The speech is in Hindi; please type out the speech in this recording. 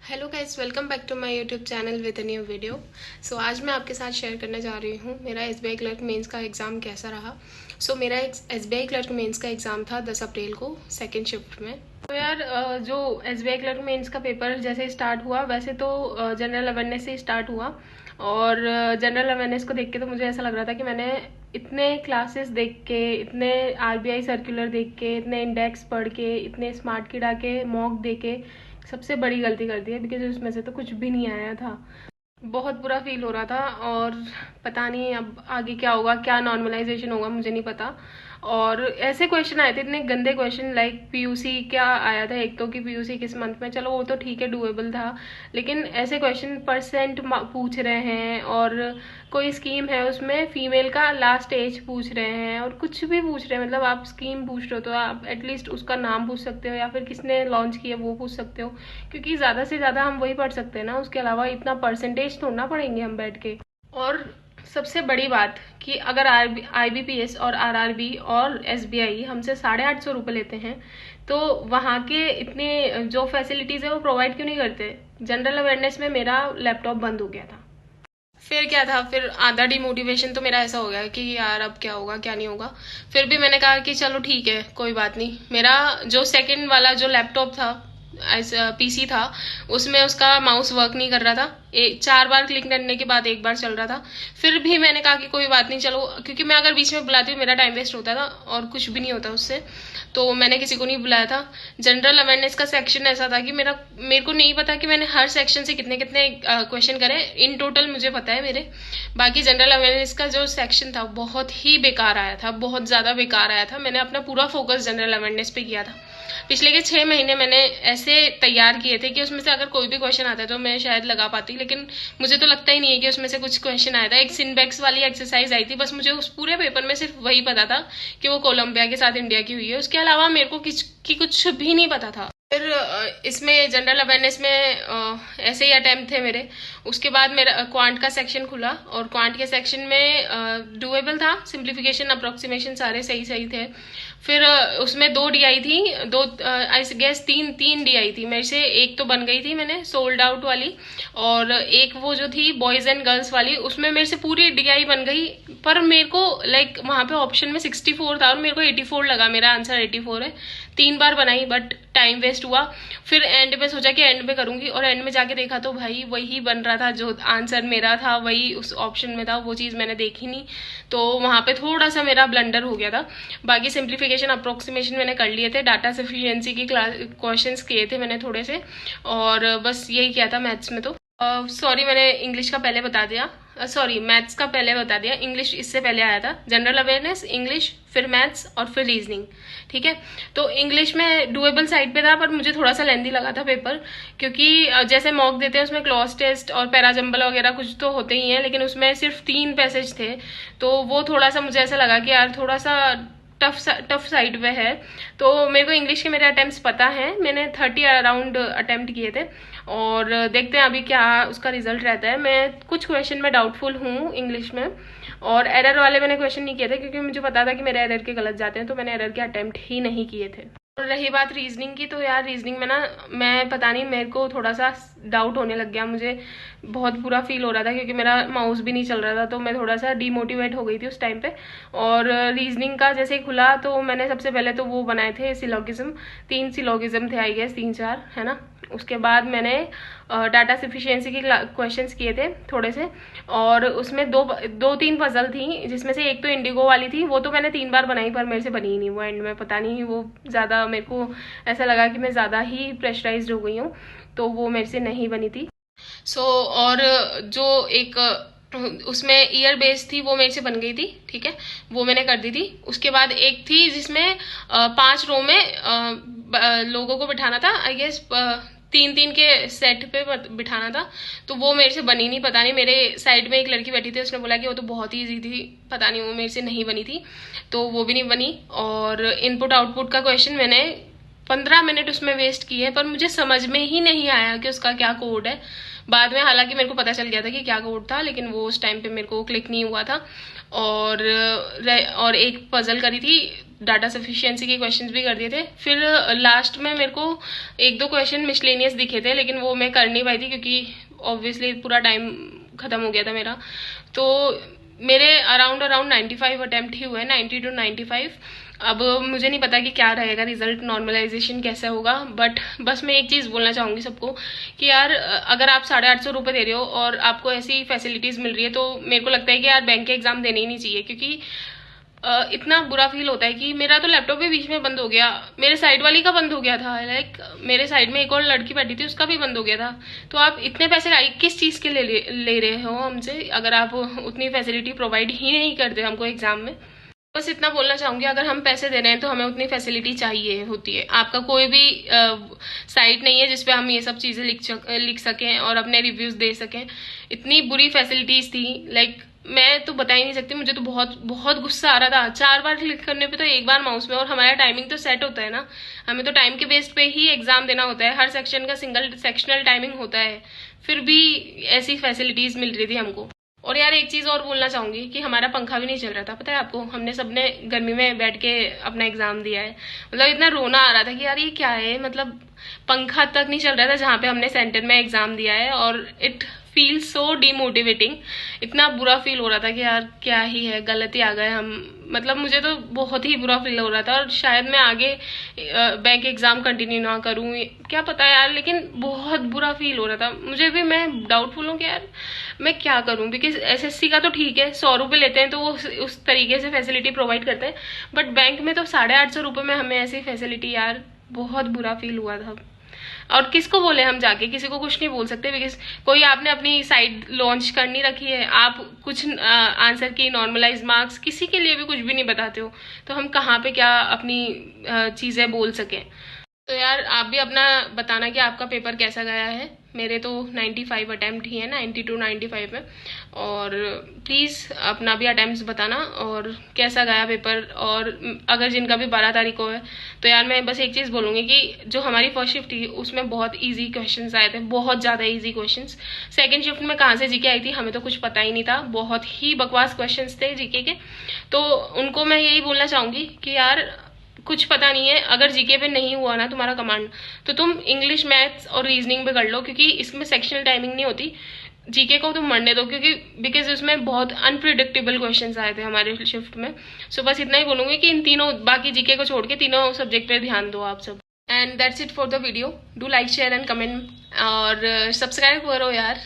Hello guys, welcome back to my YouTube channel with a new video. So आज मैं आपके साथ शेयर करने जा रही हूँ मेरा एसबीआई क्लर्क मेंस का एग्ज़ाम कैसा रहा। मेरा एसबीआई क्लर्क मेंस का एग्ज़ाम था 10 अप्रैल को सेकंड शिफ्ट में। तो यार जो एसबीआई क्लर्क मेंस का पेपर जैसे स्टार्ट हुआ वैसे तो जनरल अवेयरनेस से स्टार्ट हुआ। और जनरल अवेयरनेस को देख के तो मुझे ऐसा लग रहा था कि मैंने इतने क्लासेस देख के, इतने आरबीआई सर्कुलर देख के, इतने इंडेक्स पढ़ के, इतने स्मार्ट किड आके मॉक दे के सबसे बड़ी गलती कर दी है, बिकॉज उसमें से तो कुछ भी नहीं आया था। बहुत बुरा फील हो रहा था और पता नहीं अब आगे क्या होगा, क्या नॉर्मलाइजेशन होगा, मुझे नहीं पता। और ऐसे क्वेश्चन आए थे, इतने गंदे क्वेश्चन, लाइक पीयूसी क्या आया था एक तो, कि पीयूसी किस मंथ में, चलो वो तो ठीक है, डुएबल था। लेकिन ऐसे क्वेश्चन परसेंट पूछ रहे हैं, और कोई स्कीम है उसमें फीमेल का लास्ट एज पूछ रहे हैं, और कुछ भी पूछ रहे हैं। मतलब आप स्कीम पूछ रहे हो तो आप एटलीस्ट उसका नाम पूछ सकते हो, या फिर किसने लॉन्च किया वो पूछ सकते हो, क्योंकि ज़्यादा से ज़्यादा हम वही पढ़ सकते हैं ना। उसके अलावा इतना परसेंटेज थोड़ा पढ़ेंगे हम बैठ के। और सबसे बड़ी बात कि अगर आईबीपीएस और आरआरबी और एसबीआई हमसे 850 रुपये लेते हैं, तो वहाँ के इतने जो फैसिलिटीज़ है वो प्रोवाइड क्यों नहीं करते। जनरल अवेयरनेस में मेरा लैपटॉप बंद हो गया था। फिर क्या था, फिर आधा डिमोटिवेशन तो मेरा ऐसा हो गया कि यार अब क्या होगा क्या नहीं होगा। फिर भी मैंने कहा कि चलो ठीक है, कोई बात नहीं। मेरा जो सेकंड वाला जो लैपटॉप था, पीसी था, उसमें उसका माउस वर्क नहीं कर रहा था। 4 बार क्लिक करने के बाद एक बार चल रहा था। फिर भी मैंने कहा कि कोई बात नहीं, चलो, क्योंकि मैं अगर बीच में बुलाती हूँ मेरा टाइम वेस्ट होता था और कुछ भी नहीं होता उससे। तो मैंने किसी को नहीं बुलाया था। जनरल अवेयरनेस का सेक्शन ऐसा था कि मेरे को नहीं पता कि मैंने हर सेक्शन से कितने कितने क्वेश्चन करे। इन टोटल मुझे पता है मेरे। बाकी जनरल अवेयरनेस का जो सेक्शन था बहुत ही बेकार आया था, बहुत ज़्यादा बेकार आया था। मैंने अपना पूरा फोकस जनरल अवेयरनेस पे किया था। पिछले के 6 महीने मैंने ऐसे तैयार किए थे कि उसमें से अगर कोई भी क्वेश्चन आता तो मैं शायद लगा पाती, लेकिन मुझे तो लगता ही नहीं है कि उसमें से कुछ क्वेश्चन आया था। एक सिंबैक्स वाली एक्सरसाइज आई थी, बस मुझे उस पूरे पेपर में सिर्फ वही पता था कि वो कोलंबिया के साथ इंडिया की हुई है। उसके अलावा मेरे को कुछ भी नहीं पता था। फिर इसमें जनरल अवेयरनेस में ऐसे ही अटेम्प्ट थे मेरे। उसके बाद मेरा क्वांट का सेक्शन खुला, और क्वांट के सेक्शन में डुएबल था, सिंप्लीफिकेशन अप्रोक्सीमेशन सारे सही सही थे। फिर उसमें 2 डीआई थी, दो आई गेस तीन तीन डीआई थी मेरे से। एक तो बन गई थी मैंने सोल्ड आउट वाली, और एक वो जो थी बॉयज एंड गर्ल्स वाली, उसमें मेरे से पूरी डीआई बन गई। पर मेरे को लाइक वहाँ पे ऑप्शन में 64 था और मेरे को 84 लगा, मेरा आंसर 84 है। 3 बार बनाई बट टाइम वेस्ट हुआ। फिर एंड में सोचा कि एंड में करूंगी, और एंड में जाके देखा तो भाई वही बन रहा था जो आंसर मेरा था, वही उस ऑप्शन में था। वो चीज़ मैंने देखी नहीं, तो वहाँ पे थोड़ा सा मेरा ब्लंडर हो गया था। बाकी सिंप्लीफिकेशन अप्रोक्सीमेशन मैंने कर लिए थे, डाटा सफिशिएंसी की क्वेश्चंस किए थे मैंने थोड़े से, और बस यही किया था मैथ्स में। तो सॉरी, मैंने इंग्लिश का पहले बता दिया, सॉरी मैथ्स का पहले बता दिया। इंग्लिश इससे पहले आया था। जनरल अवेयरनेस, इंग्लिश, फिर मैथ्स और फिर रीजनिंग। ठीक है, तो इंग्लिश में डुएबल साइड पे था, पर मुझे थोड़ा सा लेंदी लगा था पेपर, क्योंकि जैसे मॉक देते हैं उसमें क्लॉज टेस्ट और पैराजम्बल वगैरह कुछ तो होते ही हैं, लेकिन उसमें सिर्फ 3 पैसेज थे। तो वो थोड़ा सा मुझे ऐसा लगा कि यार थोड़ा सा टफ साइड पे है। तो मेरे को इंग्लिश के मेरे अटेम्प्ट्स पता हैं, मैंने 30 अराउंड अटेम्प्ट किए थे, और देखते हैं अभी क्या उसका रिजल्ट रहता है। मैं कुछ क्वेश्चन में डाउटफुल हूँ इंग्लिश में, और एरर वाले मैंने क्वेश्चन नहीं किए थे क्योंकि मुझे पता था कि मेरे एरर के गलत जाते हैं, तो मैंने एरर के अटेम्प्ट ही नहीं किए थे। और रही बात रीजनिंग की, तो यार रीजनिंग में ना मैं पता नहीं, मेरे को थोड़ा सा डाउट होने लग गया। मुझे बहुत बुरा फील हो रहा था क्योंकि मेरा माउस भी नहीं चल रहा था, तो मैं थोड़ा सा डीमोटिवेट हो गई थी उस टाइम पे। और रीजनिंग का जैसे ही खुला तो मैंने सबसे पहले तो वो बनाए थे सिलोगिज्म। 3 सिलोगिज्म थे आई गेस, 3-4 है ना। उसके बाद मैंने डाटा सफिशिएंसी के क्वेश्चंस किए थे थोड़े से, और उसमें दो तीन पजल थी, जिसमें से एक तो इंडिगो वाली थी। वो तो मैंने 3 बार बनाई पर मेरे से बनी ही नहीं वो एंड में, पता नहीं वो ज़्यादा, मेरे को ऐसा लगा कि मैं ज़्यादा ही प्रेशराइज्ड हो गई हूँ, तो वो मेरे से नहीं बनी थी। और जो एक उसमें ईयर बेस थी वो मेरे से बन गई थी, ठीक है, वो मैंने कर दी थी। उसके बाद एक थी जिसमें 5 रो में लोगों को बिठाना था, आई गेस 3-3 के सेट पे बिठाना था, तो वो मेरे से बनी नहीं। पता नहीं, मेरे साइड में एक लड़की बैठी थी, उसने बोला कि वो तो बहुत ही ईजी थी, पता नहीं, वो मेरे से नहीं बनी थी, तो वो भी नहीं बनी। और इनपुट आउटपुट का क्वेश्चन मैंने 15 मिनट उसमें वेस्ट किए, पर मुझे समझ में ही नहीं आया कि उसका क्या कोड है। बाद में हालांकि मेरे को पता चल गया था कि क्या कोड था, लेकिन वो उस टाइम पे मेरे को क्लिक नहीं हुआ था। और एक पजल करी थी, डाटा सफिशिएंसी के क्वेश्चंस भी कर दिए थे। फिर लास्ट में मेरे को एक दो क्वेश्चन मिसलेनियस दिखे थे, लेकिन वो मैं कर नहीं पाई थी क्योंकि ऑब्वियसली पूरा टाइम खत्म हो गया था मेरा। तो मेरे अराउंड 95 अटेम्प्ट ही हुए, 90 to 95। अब मुझे नहीं पता कि क्या रहेगा रिजल्ट, नॉर्मलाइजेशन कैसे होगा, बट बस मैं एक चीज़ बोलना चाहूँगी सबको कि यार अगर आप 850 रुपये दे रहे हो और आपको ऐसी फैसिलिटीज़ मिल रही है, तो मेरे को लगता है कि यार बैंक के एग्ज़ाम देने ही नहीं चाहिए। क्योंकि इतना बुरा फील होता है कि मेरा तो लैपटॉप भी बीच में बंद हो गया, मेरे साइड वाली का बंद हो गया था, लाइक मेरे साइड में एक और लड़की बैठी थी, उसका भी बंद हो गया था। तो आप इतने पैसे किस चीज़ के ले रहे हो हमसे, अगर आप उतनी फैसिलिटी प्रोवाइड ही नहीं करते हमको एग्जाम में। बस इतना बोलना चाहूँगी, अगर हम पैसे दे रहे हैं तो हमें उतनी फैसिलिटी चाहिए होती है। आपका कोई भी साइट नहीं है जिसपे हम ये सब चीज़ें लिख सकें और अपने रिव्यूज़ दे सकें। इतनी बुरी फैसिलिटीज़ थी, लाइक मैं तो बता ही नहीं सकती। मुझे तो बहुत बहुत गुस्सा आ रहा था। 4 बार क्लिक करने पे तो 1 बार माउस में, और हमारा टाइमिंग तो सेट होता है ना, हमें तो टाइम के बेस पे ही एग्जाम देना होता है, हर सेक्शन का सिंगल सेक्शनल टाइमिंग होता है। फिर भी ऐसी फैसिलिटीज़ मिल रही थी हमको। और यार एक चीज़ और बोलना चाहूँगी कि हमारा पंखा भी नहीं चल रहा था, पता है आपको। हमने सबने गर्मी में बैठ के अपना एग्ज़ाम दिया है। मतलब इतना रोना आ रहा था कि यार ये क्या है, मतलब पंखा तक नहीं चल रहा था जहाँ पे हमने सेंटर में एग्ज़ाम दिया है, और इट फील सो डीमोटिवेटिंग। इतना बुरा फील हो रहा था कि यार क्या ही है, गलती आ गए हम। मतलब मुझे तो बहुत ही बुरा फील हो रहा था, और शायद मैं आगे बैंक एग्ज़ाम कंटिन्यू ना करूँ, क्या पता यार, लेकिन बहुत बुरा फील हो रहा था मुझे भी। मैं डाउटफुल हूँ कि यार मैं क्या करूँ, बिकॉज एसएससी का तो ठीक है, 100 रुपये लेते हैं तो वो उस तरीके से फैसिलिटी प्रोवाइड करते हैं, बट बैंक में तो 850 रुपये में हमें ऐसी फैसिलिटी, यार बहुत बुरा फील हुआ था। और किसको बोले हम जाके, किसी को कुछ नहीं बोल सकते, बिकॉज कोई आपने अपनी साइट लॉन्च करनी रखी है, आप कुछ आंसर की नॉर्मलाइज मार्क्स किसी के लिए भी कुछ भी नहीं बताते हो, तो हम कहाँ पे क्या अपनी चीज़ें बोल सकें। तो यार आप भी अपना बताना कि आपका पेपर कैसा गया है। मेरे तो 95 अटैम्प्ट ही है, 90 to 95 में। और प्लीज़ अपना भी अटैम्प्ट बताना और कैसा गया पेपर। और अगर जिनका भी 12 तारीख को है, तो यार मैं बस एक चीज़ बोलूँगी कि जो हमारी फर्स्ट शिफ्ट थी उसमें बहुत ईजी क्वेश्चंस आए थे, बहुत ज़्यादा ईजी क्वेश्चंस। सेकेंड शिफ्ट में कहाँ से जीके आई थी हमें तो कुछ पता ही नहीं था, बहुत ही बकवास क्वेश्चन थे जीके के। तो उनको मैं यही बोलना चाहूँगी कि यार कुछ पता नहीं है, अगर जीके पे नहीं हुआ ना तुम्हारा कमांड, तो तुम इंग्लिश, मैथ्स और रीजनिंग पे कर लो, क्योंकि इसमें सेक्शनल टाइमिंग नहीं होती। जीके को तुम मरने दो, क्योंकि बिकॉज उसमें बहुत अनप्रिडिक्टेबल क्वेश्चंस आए थे हमारे शिफ्ट में। सो बस इतना ही बोलूँगी कि इन तीनों, बाकी जीके को छोड़ के तीनों सब्जेक्ट पे ध्यान दो आप सब। And that's it for the video. Do like, share and comment, और सब्सक्राइब करो यार।